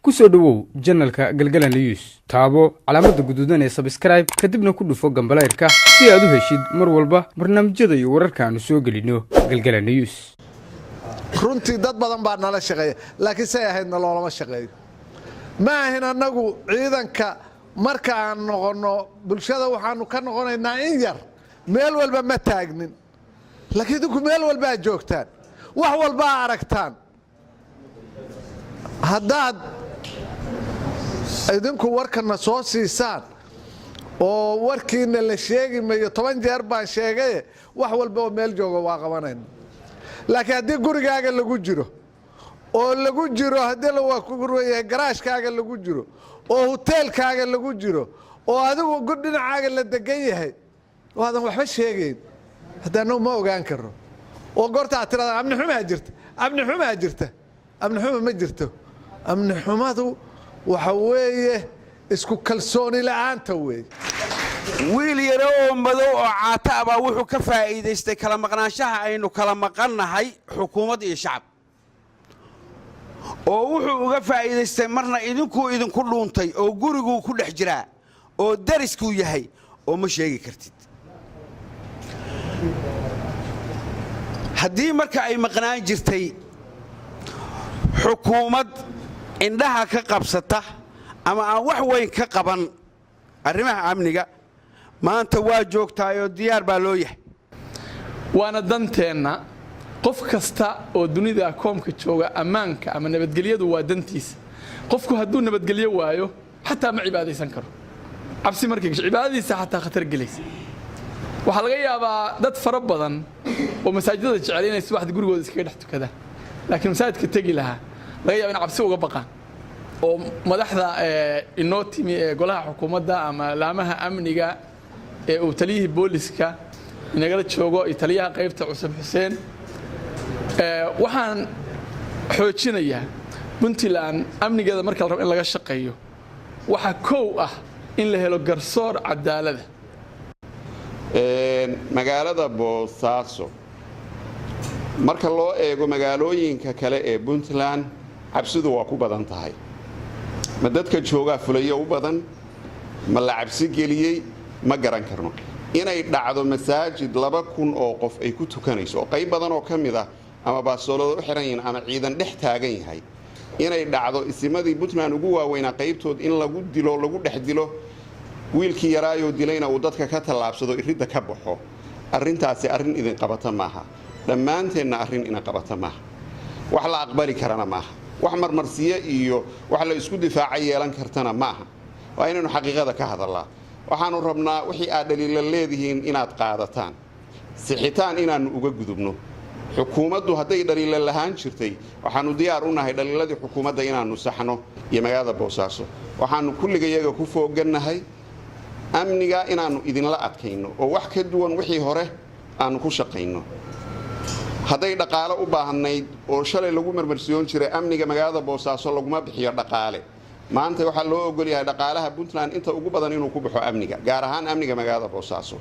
ku soo dhawow channelka galgalan news taabo calaamada guduudan ee subscribe kadibna ku dhufo gambaleerka si aad u heshid mar walba barnaamijyada iyo wararka aan soo gelino galgalan news runtii dad badan baa nala shaqeeya laakiin say ahaydna loolama shaqeeyo ma ahin annagu ciidanka marka aan noqono bulshada waxaanu ka noqonaynaa in yar meel walba ma taagnin laakiin idinku meel walba aad joogtaan wax walba aragtaan haddaad idinku warkana soo siisaan oo warkiina la sheegi mayo 10 jeer baan sheegay wax walba oo meel jooga waa qabanayna laakiin haddii gurigaaga lagu jiro oo lagu jiro haddii la waa ku gurwaye garaashkaaga lagu jiro oo hoteelkaaga lagu jiro oo adigu gudhinacaaga la degan yahay waadan waxba sheegayn haddana ma ogaan karo oo goorta tirada amni xumaa jirta amni xuma ma jirto amni xumadu waxa weeye isku kalsooni la'aanta weey wiil yar oo madow oo caata aba wuxuu ka faa'iideystay kala maqnaanshaha aynu kala maqannahay xukuumad iyo shacab oo wuxuu uga faa'iideystay marna idinku dhuuntay oo gurigu ku dhex jira oo darisku yahay oo ma sheegi kartid haddii marka ay maqnaan jirtay xukuumad indhaha ka qabsata ama aan wax weyn ka qaban arrimaha amniga maanta waa joogtaayoo diyaar baa loo yahay waana danteena qof kasta oo dunida koomka jooga ammaanka ama nabadgelyadu waa dantiisa qofku hadduu nabadgelyo waayo xataa ma cibaadaysan karo cabsi markii cibaadadiisa xataa khatar gelaysa waxa laga yaabaa dad fara badan oo masaajidada jecel inay subaxda gurigooda iskaga dhex tukadaan laakiin masaajidka tagi lahaa laga yaabaa in cabsi uga baqaan oo madaxda inoo timi ee golaha xukuumadda ama laamaha amniga ee uu taliyihii booliska inagala joogo iyo taliyaha qaybta cusub xuseen waxaan xoojinayaa puntland amnigeeda marka la rabo in laga shaqeeyo waxa koow ah in la helo garsoor cadaalada magaalada Boosaaso marka loo eego magaalooyinka kale ee Puntland cabsidu waa ku badan tahay ma dadka jooga fulayo u badan ma la cabsi geliyay ma garan karno inay dhacdo masaajid 2000 oo qof ay ku tukanayso qayb badan oo kamid ah ama baasoolada u xiran yihiin ama ciidan dhex taagan yahay inay dhacdo isimadii Puntland ugu waaweynaa qaybtood in lagu dhex dilo wiilkii yaraayo dilayna uu dadka ka talaabsado iridda ka baxo arintaasi arin idin qabata maaha dhammaanteena arin ina qabata maaha wax la aqbali karana maaha wax marmarsiye iyo wax la isku difaacay yeelan kartana maaha waa inaynu xaqiiqada ka hadalnaa waxaanu rabnaa wixii aad dhaliil leedihiin inaad qaadataan sixitaan inaanu uga gudubno xukuumaddu haday dhaliil lahaan jirtay waxaanu diyaar u nahay dhaliiladii xukuumadda inaanu saxno iyo magaalada Boosaaso waxaanu kulligayaga ku fooganahay amniga inaanu idinla adkayno oo wax ka duwan wixii hore aanu ku shaqeyno haday dhaqaale u baahnayd oo shalay lagu marmarsiyoon jiray amniga magaalada Boosaaso laguma bixiyo dhaqaale maanta waxa loo ogol yahay dhaqaalaha Puntland inta ugu badan inuu ku baxo amniga gaar ahaan amniga magaalada Boosaaso